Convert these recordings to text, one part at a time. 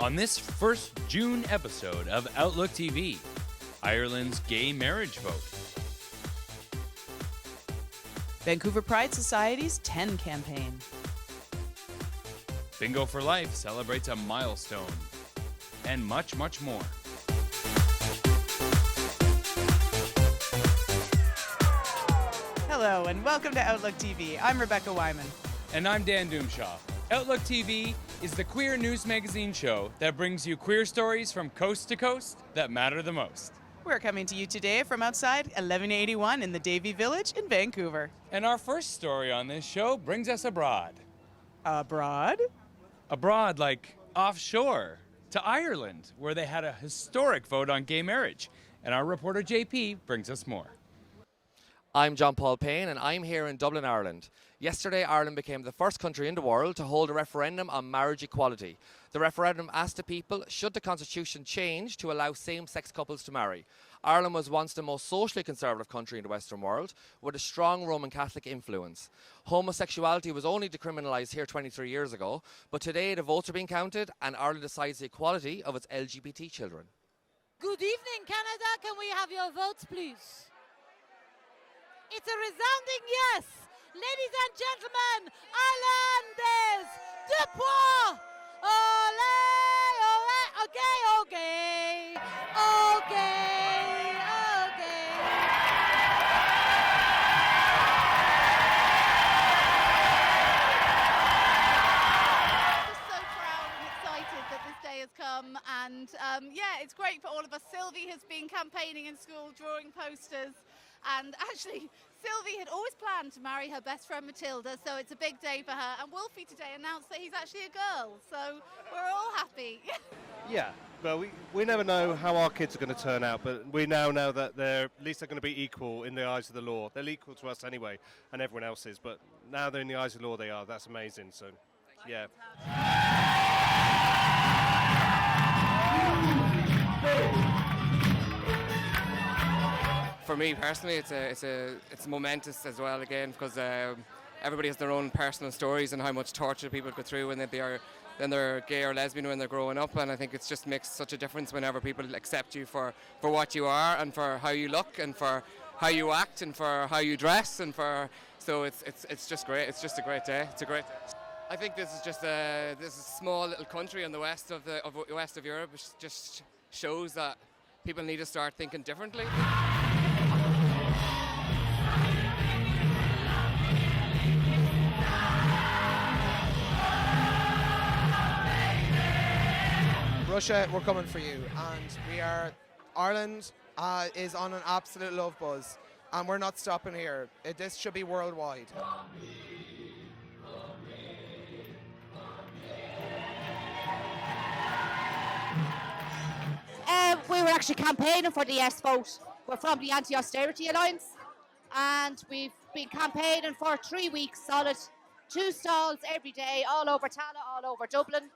On this first June episode of Outlook TV, Ireland's gay marriage vote. Vancouver Pride Society's 10 campaign. Bingo for Life celebrates a milestone. And much, much more. Hello and welcome to Outlook TV. I'm Rebecca Wyman. And I'm Dan Doomshaw. Outlook TV is the queer news magazine show that brings you queer stories from coast to coast that matter the most. We're coming to you today from outside 1181 in the Davie Village in Vancouver. And our first story on this show brings us abroad. Abroad? Abroad, like offshore, to Ireland, where they had a historic vote on gay marriage. And our reporter JP brings us more. I'm John Paul Payne and I'm here in Dublin, Ireland. Yesterday, Ireland became the first country in the world to hold a referendum on marriage equality. The referendum asked the people, should the constitution change to allow same-sex couples to marry? Ireland was once the most socially conservative country in the Western world, with a strong Roman Catholic influence. Homosexuality was only decriminalised here 23 years ago, but today the votes are being counted and Ireland decides the equality of its LGBT children. Good evening, Canada. Can we have your votes, please? It's a resounding yes. Ladies and gentlemen, Islanders, de poids, ole, ole, okay, okay, okay, okay. Just so proud and excited that this day has come, and yeah, it's great for all of us. Sylvie has been campaigning in school, drawing posters. And actually, Sylvie had always planned to marry her best friend Matilda, so it's a big day for her. And Wolfie today announced that he's actually a girl, so we're all happy. Yeah, well, we never know how our kids are going to turn out, but we now know that at least they're going to be equal in the eyes of the law. They're equal to us anyway, and everyone else is, but now they're in the eyes of the law, they are. That's amazing, so yeah. For me personally, it's momentous as well again because everybody has their own personal stories and how much torture people go through when they're gay or lesbian when they're growing up, and I think it just makes such a difference whenever people accept you for what you are and for how you look and for how you act and for how you dress so it's just great. It's just a great day. It's a great day. I think this is just this small little country in the west of Europe, which just shows that people need to start thinking differently. Russia, we're coming for you, and Ireland is on an absolute love buzz, and we're not stopping here. This should be worldwide. We were actually campaigning for the yes vote. We're from the Anti-Austerity Alliance, and we've been campaigning for 3 weeks solid, 2 stalls every day, all over Tala, all over Dublin.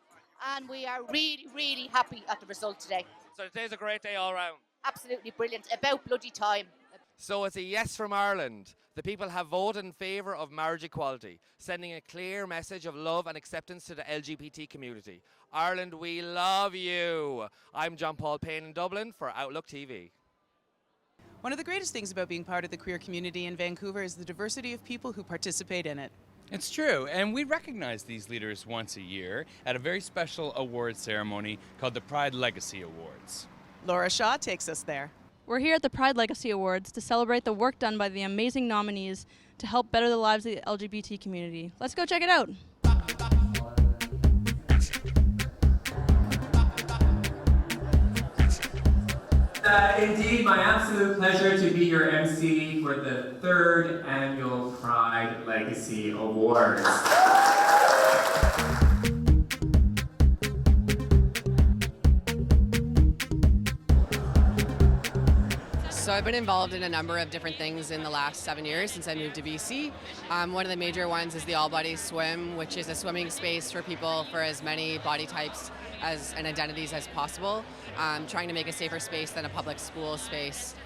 And we are really, really happy at the result today. So today's a great day all round. Absolutely brilliant. About bloody time. So it's a yes from Ireland. The people have voted in favour of marriage equality, sending a clear message of love and acceptance to the LGBT community. Ireland, we love you. I'm John Paul Payne in Dublin for Outlook TV. One of the greatest things about being part of the queer community in Vancouver is the diversity of people who participate in it. It's true, and we recognize these leaders once a year at a very special award ceremony called the Pride Legacy Awards. Laura Shaw takes us there. We're here at the Pride Legacy Awards to celebrate the work done by the amazing nominees to help better the lives of the LGBT community. Let's go check it out. Indeed, my absolute pleasure to be your MC for the 3rd Annual Pride Legacy Awards. So I've been involved in a number of different things in the last 7 years since I moved to BC. One of the major ones is the All Body Swim, which is a swimming space for people for as many body types and identities as possible, trying to make a safer space than a public school space,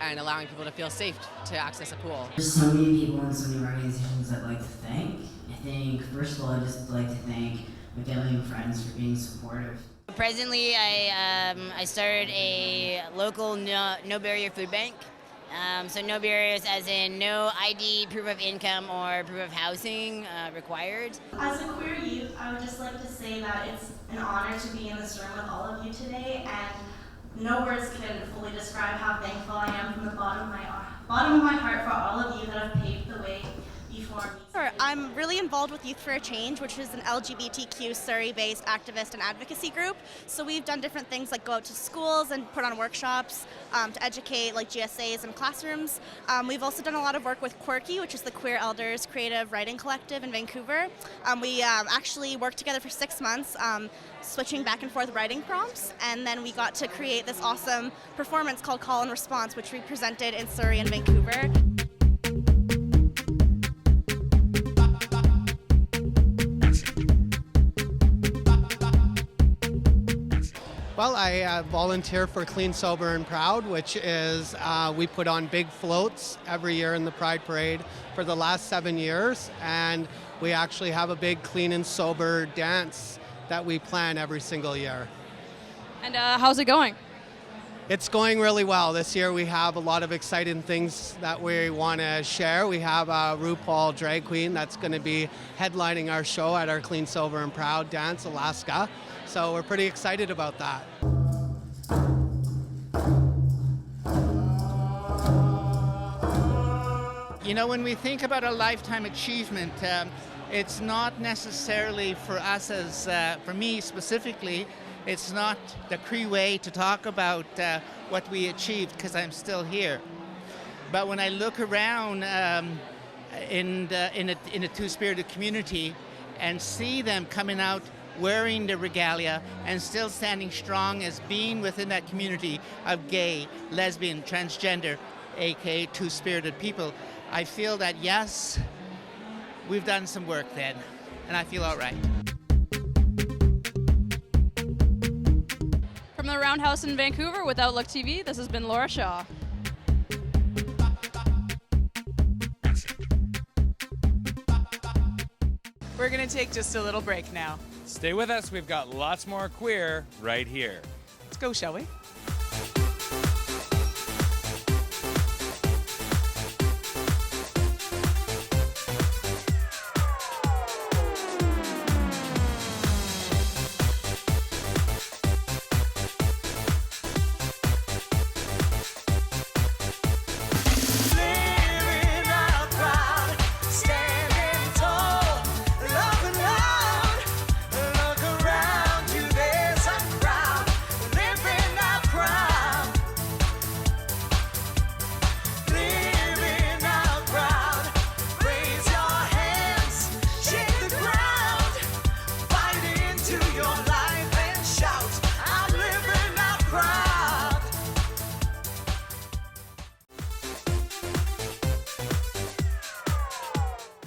and allowing people to feel safe to access a pool. There's so many people and so many organizations I'd like to thank. I think, first of all, I'd just like to thank my family and friends for being supportive. Presently, I started a local no barrier food bank. So no barriers as in no ID, proof of income, or proof of housing required. As a queer youth, I would just like to say that it's an honor to be in this room with all of you today, and no words can fully describe how thankful I am from the bottom of my heart for all of you that have paved the way before me. Sure. I'm really involved with Youth for a Change, which is an LGBTQ Surrey-based activist and advocacy group. So we've done different things like go out to schools and put on workshops to educate like GSAs and classrooms. We've also done a lot of work with Quirky, which is the Queer Elders Creative Writing Collective in Vancouver. We actually worked together for 6 months, switching back and forth writing prompts, and then we got to create this awesome performance called Call and Response, which we presented in Surrey and Vancouver. Well, I volunteer for Clean, Sober, and Proud, which is we put on big floats every year in the Pride Parade for the last 7 years, and we actually have a big clean and sober dance that we plan every single year. And how's it going? It's going really well. This year we have a lot of exciting things that we want to share. We have a RuPaul drag queen that's going to be headlining our show at our Clean, Sober, and Proud Dance, Alaska. So we're pretty excited about that. You know, when we think about a lifetime achievement, it's not necessarily for us as, for me specifically, it's not the Cree way to talk about what we achieved because I'm still here. But when I look around in a two-spirited community and see them coming out wearing the regalia and still standing strong as being within that community of gay, lesbian, transgender, aka two-spirited people, I feel that yes, we've done some work then, and I feel all right. From the Roundhouse in Vancouver with Outlook TV, this has been Laura Shaw. We're going to take just a little break now. Stay with us. We've got lots more queer right here. Let's go, shall we?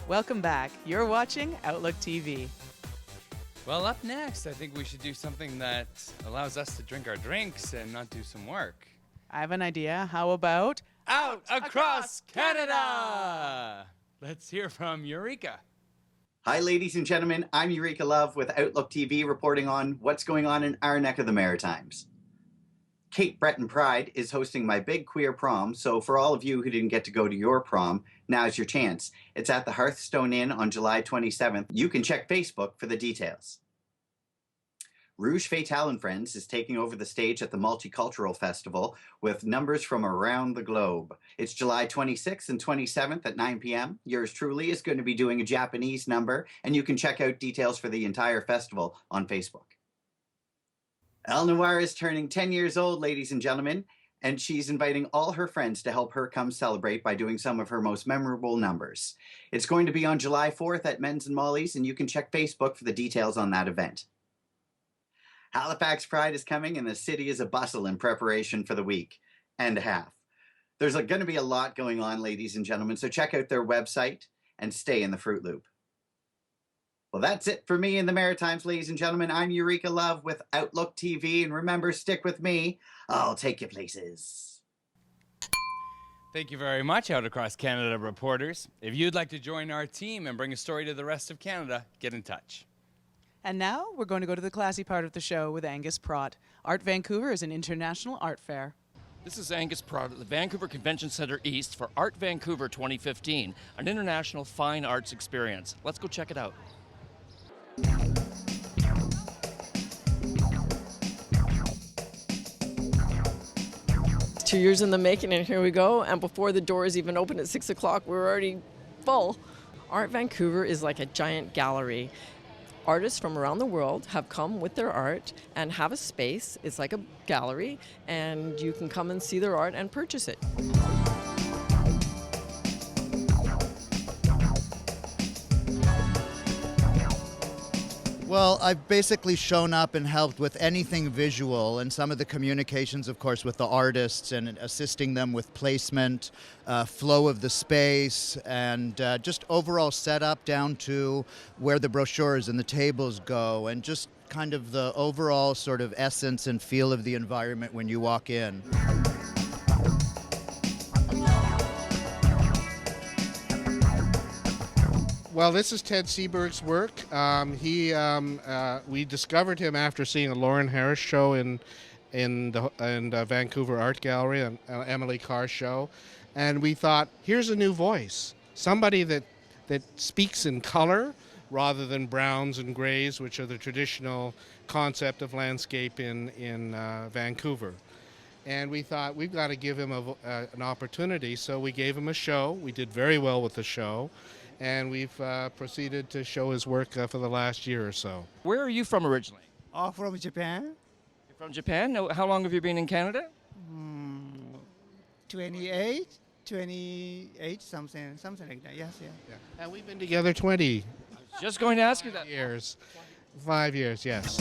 Welcome back. You're watching Outlook TV. Well, up next, I think we should do something that allows us to drink our drinks and not do some work. I have an idea. How about Out Across Canada? Let's hear from Eureka. Hi, ladies and gentlemen. I'm Eureka Love with Outlook TV reporting on what's going on in our neck of the Maritimes. Cape Breton Pride is hosting my big queer prom, so for all of you who didn't get to go to your prom, now's your chance. It's at the Hearthstone Inn on July 27th. You can check Facebook for the details. Rouge Fatale and Friends is taking over the stage at the Multicultural Festival with numbers from around the globe. It's July 26th and 27th at 9 p.m. Yours truly is going to be doing a Japanese number, and you can check out details for the entire festival on Facebook. El Noir is turning 10 years old, ladies and gentlemen, and she's inviting all her friends to help her come celebrate by doing some of her most memorable numbers. It's going to be on July 4th at Men's and Molly's, and you can check Facebook for the details on that event. Halifax Pride is coming, and the city is a bustle in preparation for the week and a half. There's going to be a lot going on, ladies and gentlemen, so check out their website and stay in the Fruit Loop. Well, that's it for me in the Maritimes, ladies and gentlemen. I'm Eureka Love with Outlook TV, and remember, stick with me. I'll take you places. Thank you very much, Out Across Canada reporters. If you'd like to join our team and bring a story to the rest of Canada, get in touch. And now we're going to go to the classy part of the show with Angus Prott. Art Vancouver is an international art fair. This is Angus Prott at the Vancouver Convention Centre East for Art Vancouver 2015, an international fine arts experience. Let's go check it out. It's 2 years in the making, and here we go. And before the doors even open at 6 o'clock, we're already full. Art Vancouver is like a giant gallery. Artists from around the world have come with their art and have a space. It's like a gallery, and you can come and see their art and purchase it. Well, I've basically shown up and helped with anything visual, and some of the communications, of course, with the artists and assisting them with placement, flow of the space, and just overall setup down to where the brochures and the tables go, and just kind of the overall sort of essence and feel of the environment when you walk in. Well, this is Ted Seberg's work. We discovered him after seeing a Lauren Harris show in the Vancouver Art Gallery, an Emily Carr show, and we thought, here's a new voice, somebody that speaks in color rather than browns and grays, which are the traditional concept of landscape in Vancouver. And we thought, we've got to give him an opportunity, so we gave him a show. We did very well with the show. And we've proceeded to show his work for the last year or so. Where are you from originally? From Japan. You're from Japan? Now, how long have you been in Canada? 28, something like that. Yes, yeah. And we've been together 20. I was just going to ask you that. Years. 5 years, yes.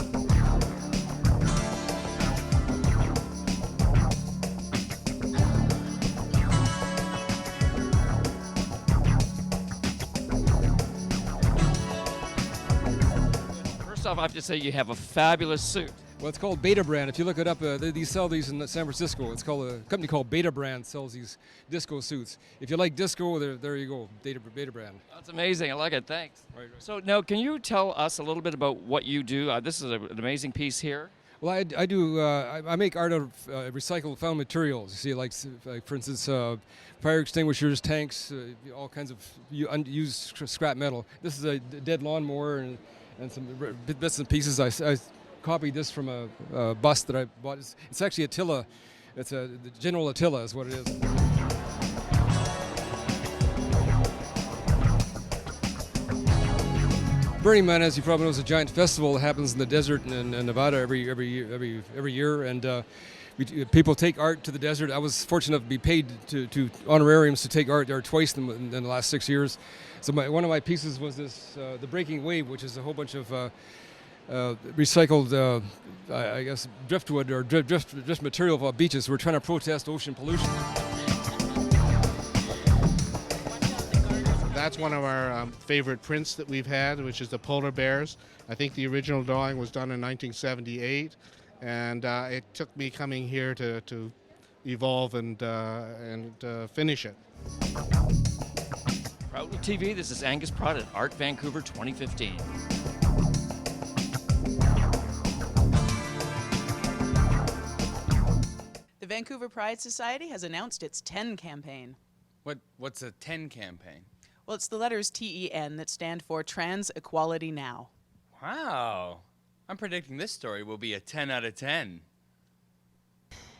First off, I have to say you have a fabulous suit. Well, it's called Beta Brand. If you look it up, they sell these in San Francisco. It's called a company called Beta Brand sells these disco suits. If you like disco, there you go, Beta Brand. That's amazing. I like it. Thanks. Right. So now, can you tell us a little bit about what you do? This is an amazing piece here. Well, I make art out of recycled found materials. You see, like for instance, fire extinguishers, tanks, all kinds of unused scrap metal. This is a dead lawnmower and some bits and pieces. I copied this from a bust that I bought. It's actually Attila. It's the General Attila is what it is. Burning Man, as you probably know, is a giant festival that happens in the desert in Nevada every year, and people take art to the desert. I was fortunate enough to be paid to honorariums to take art there twice in the last 6 years. So one of my pieces was this, The Breaking Wave, which is a whole bunch of recycled, I guess, driftwood or drift material of beaches. We're trying to protest ocean pollution. That's one of our favorite prints that we've had, which is the polar bears. I think the original drawing was done in 1978, and it took me coming here to evolve and finish it. For Outlook TV, this is Angus Prott at Art Vancouver 2015. The Vancouver Pride Society has announced its 10 campaign. What's a 10 campaign? Well, it's the letters TEN that stand for Trans Equality Now. Wow. I'm predicting this story will be a 10 out of 10.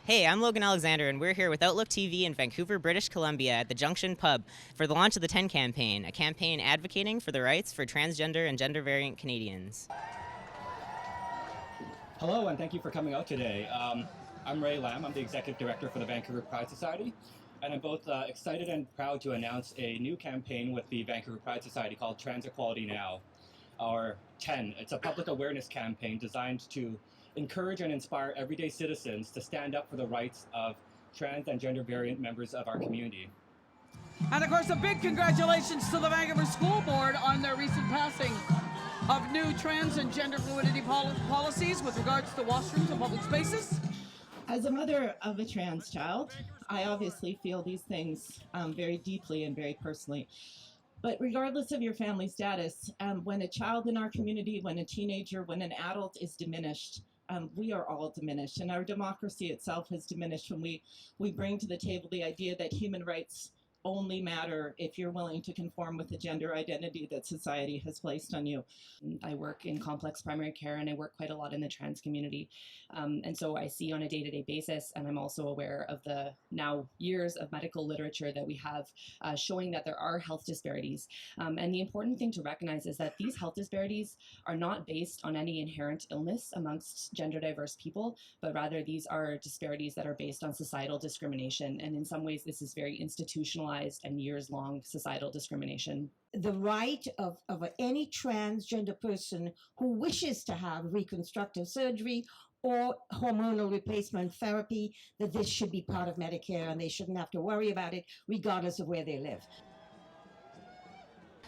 Hey, I'm Logan Alexander, and we're here with Outlook TV in Vancouver, British Columbia at the Junction Pub for the launch of the 10 campaign, a campaign advocating for the rights for transgender and gender variant Canadians. Hello, and thank you for coming out today. I'm Ray Lamb. I'm the Executive Director for the Vancouver Pride Society, and I'm both excited and proud to announce a new campaign with the Vancouver Pride Society called Trans Equality Now, or 10. It's a public awareness campaign designed to encourage and inspire everyday citizens to stand up for the rights of trans and gender variant members of our community. And of course, a big congratulations to the Vancouver School Board on their recent passing of new trans and gender fluidity policies with regards to washrooms and public spaces. As a mother of a trans child, I obviously feel these things very deeply and very personally. But regardless of your family status, when a child in our community, when a teenager, when an adult is diminished, we are all diminished, and our democracy itself has diminished when we bring to the table the idea that human rights only matter if you're willing to conform with the gender identity that society has placed on you. I work in complex primary care, and I work quite a lot in the trans community. And so I see on a day-to-day basis, and I'm also aware of the now years of medical literature that we have showing that there are health disparities. And the important thing to recognize is that these health disparities are not based on any inherent illness amongst gender diverse people, but rather these are disparities that are based on societal discrimination. And in some ways, this is very institutionalized and years-long societal discrimination. The right of any transgender person who wishes to have reconstructive surgery or hormonal replacement therapy, that this should be part of Medicare and they shouldn't have to worry about it regardless of where they live.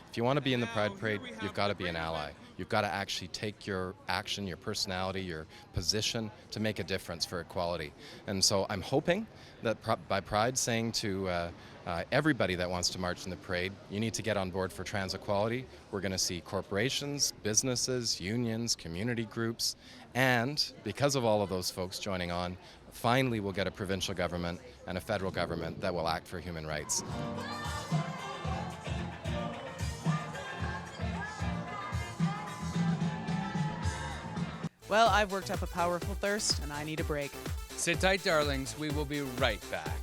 If you want to be in the Pride Parade, you've got to be an ally. You've got to actually take your action, your personality, your position to make a difference for equality. And so I'm hoping that by Pride saying to everybody that wants to march in the parade, you need to get on board for trans equality. We're going to see corporations, businesses, unions, community groups, and because of all of those folks joining on, finally we'll get a provincial government and a federal government that will act for human rights. Well, I've worked up a powerful thirst, and I need a break. Sit tight, darlings. We will be right back.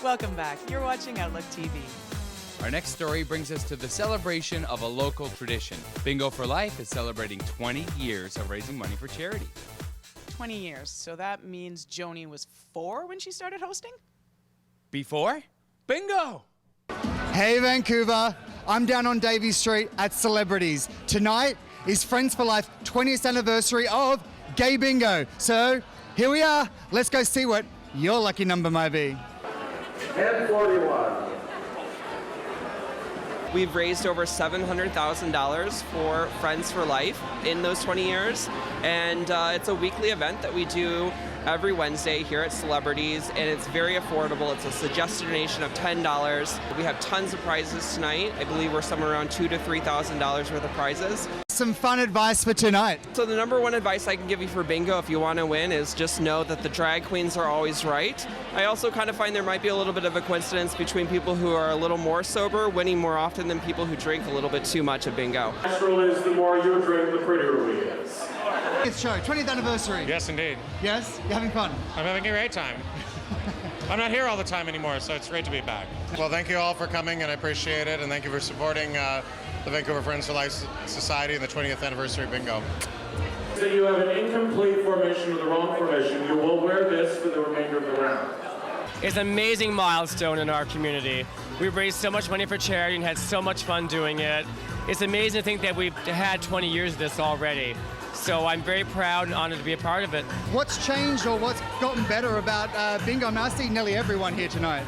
Welcome back. You're watching Outlook TV. Our next story brings us to the celebration of a local tradition. Bingo for Life is celebrating 20 years of raising money for charity. 20 years. So that means Joni was 4 when she started hosting? Before? Bingo! Hey Vancouver, I'm down on Davie Street at Celebrities. Tonight is Friends for Life 20th anniversary of Gay Bingo. So here we are. Let's go see what your lucky number might be. 1041. We've raised over $700,000 for Friends for Life in those 20 years, and it's a weekly event that we do every Wednesday here at Celebrities, and it's very affordable. It's a suggested donation of $10. We have tons of prizes tonight. I believe we're somewhere around $2,000 to $3,000 worth of prizes. Some fun advice for tonight. So the number one advice I can give you for bingo if you want to win is just know that the drag queens are always right. I also kind of find there might be a little bit of a coincidence between people who are a little more sober winning more often than people who drink a little bit too much at bingo. Natural is the more you drink, the prettier we is. It's show, 20th anniversary. Yes, indeed. Yes? You having fun? I'm having a great time. I'm not here all the time anymore, so it's great to be back. Well, thank you all for coming, and I appreciate it, and thank you for supporting the Vancouver Friends for Life Society and the 20th anniversary bingo. So you have an incomplete formation or the wrong formation. You will wear this for the remainder of the round. It's an amazing milestone in our community. We've raised so much money for charity and had so much fun doing it. It's amazing to think that we've had 20 years of this already. So I'm very proud and honored to be a part of it. What's changed or what's gotten better about bingo? I mean, I see nearly everyone here tonight.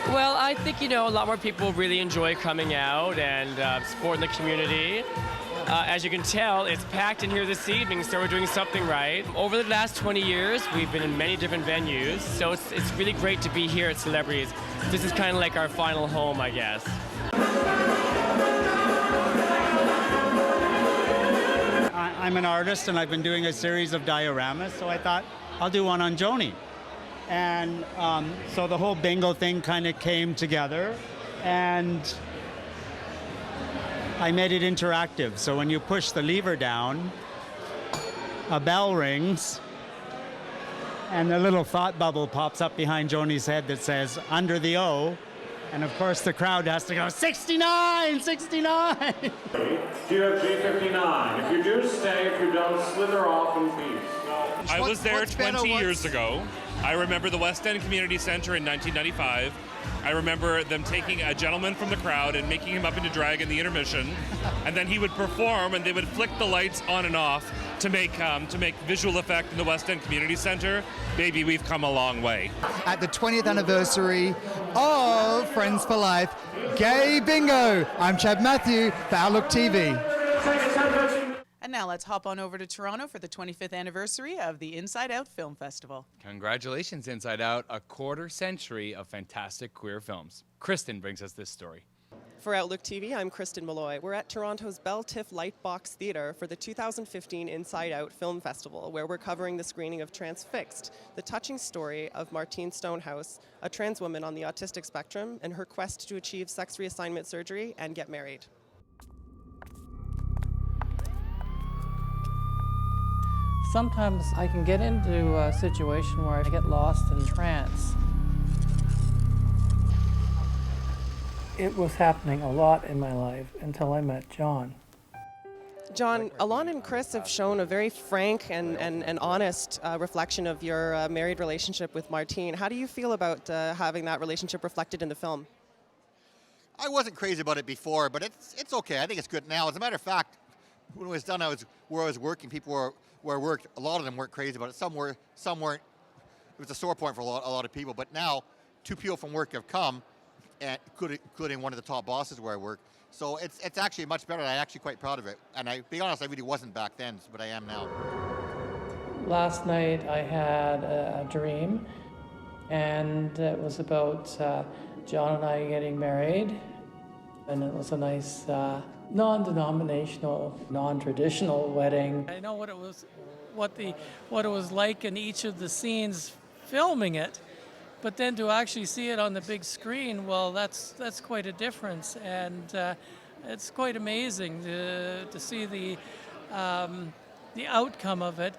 Well, I think, a lot more people really enjoy coming out and supporting the community. As you can tell, it's packed in here this evening, so we're doing something right. Over the last 20 years, we've been in many different venues, so it's really great to be here at Celebrities. This is kind of like our final home, I guess. I'm an artist, and I've been doing a series of dioramas, so I thought I'll do one on Joni. And so the whole bingo thing kind of came together, and I made it interactive. So when you push the lever down, a bell rings, and a little thought bubble pops up behind Joni's head that says, under the O. And of course the crowd has to go, 69, 69. Do you have G59? If you do, stay. If you don't, slither off in peace. I was there 20 years ago. I remember the West End Community Center in 1995. I remember them taking a gentleman from the crowd and making him up into drag in the intermission, and then he would perform, and they would flick the lights on and off to make visual effect in the West End Community Center. Baby, we've come a long way. At the 20th anniversary of Friends for Life Gay Bingo. I'm Chad Matthew for Outlook TV. And now let's hop on over to Toronto for the 25th anniversary of the Inside Out Film Festival. Congratulations, Inside Out, a quarter century of fantastic queer films. Kristen brings us this story. For Outlook TV, I'm Kristen Malloy. We're at Toronto's Bell Tiff Lightbox Theatre for the 2015 Inside Out Film Festival, where we're covering the screening of Transfixed, the touching story of Martine Stonehouse, a trans woman on the autistic spectrum, and her quest to achieve sex reassignment surgery and get married. Sometimes I can get into a situation where I get lost in trance. It was happening a lot in my life until I met John. John, Alon and Chris have shown a very frank and honest reflection of your married relationship with Martine. How do you feel about having that relationship reflected in the film? I wasn't crazy about it before, but it's okay. I think it's good now. As a matter of fact, when it was done, where I was working, people where I worked, a lot of them weren't crazy about it. Some weren't. It was a sore point for a lot of people. But now, 2 people from work have come, and including one of the top bosses where I work. So it's actually much better. I'm actually quite proud of it. And I, to be honest, I really wasn't back then, but I am now. Last night I had a dream, and it was about John and I getting married. And it was a nice non-denominational, non-traditional wedding. I know what it was like in each of the scenes filming it, but then to actually see it on the big screen, well, that's quite a difference, and it's quite amazing to see the outcome of it,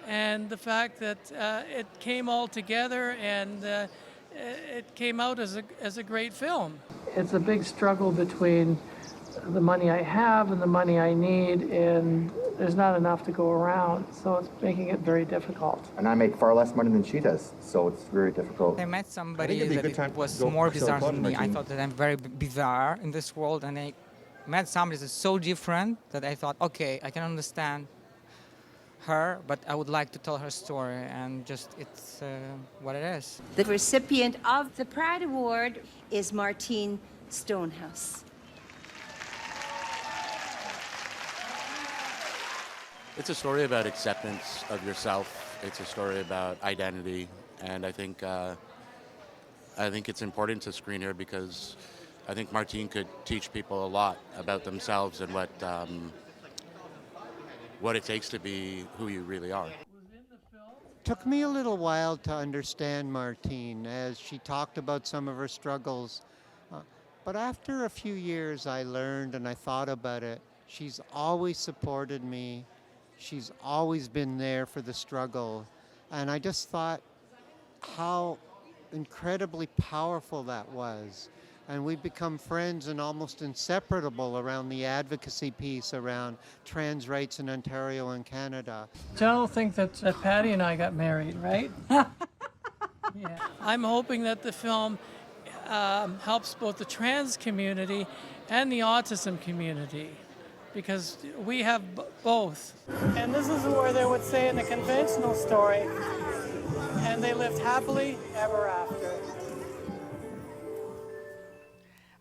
and the fact that it came all together and it came out as a great film. It's a big struggle between the money I have and the money I need, and there's not enough to go around, so it's making it very difficult. And I make far less money than she does, so it's very difficult. I met somebody that was more bizarre than me. I thought that I'm very bizarre in this world, and I met somebody that's so different that I thought, okay, I can understand her, but I would like to tell her story, and just it's what it is. The recipient of the Pride Award is Martine Stonehouse. It's a story about acceptance of yourself. It's a story about identity, and I think it's important to screen here because I think Martine could teach people a lot about themselves and what it takes to be who you really are. Took me a little while to understand Martine as she talked about some of her struggles, but after a few years I learned and I thought about it. She's always supported me. She's always been there for the struggle, and I just thought how incredibly powerful that was. And we've become friends and almost inseparable around the advocacy piece around trans rights in Ontario and Canada. John will think that Patty and I got married, right? Yeah. I'm hoping that the film helps both the trans community and the autism community, because we have both. And this is where they would say in a conventional story, and they lived happily ever after.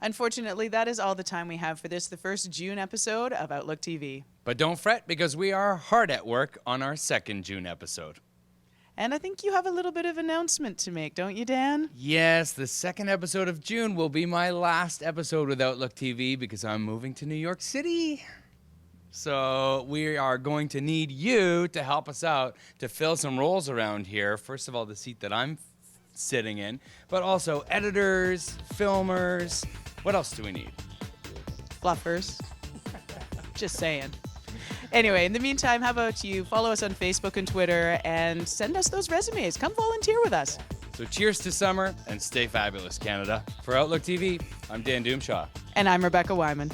Unfortunately, that is all the time we have for the first June episode of Outlook TV. But don't fret, because we are hard at work on our second June episode. And I think you have a little bit of announcement to make, don't you, Dan? Yes, the second episode of June will be my last episode with Outlook TV because I'm moving to New York City. So we are going to need you to help us out to fill some roles around here. First of all, the seat that I'm sitting in, but also editors, filmers. What else do we need? Fluffers. Just saying. Anyway, in the meantime, how about you follow us on Facebook and Twitter and send us those resumes. Come volunteer with us. So cheers to summer and stay fabulous, Canada. For Outlook TV, I'm Dan Doomshaw. And I'm Rebecca Wyman.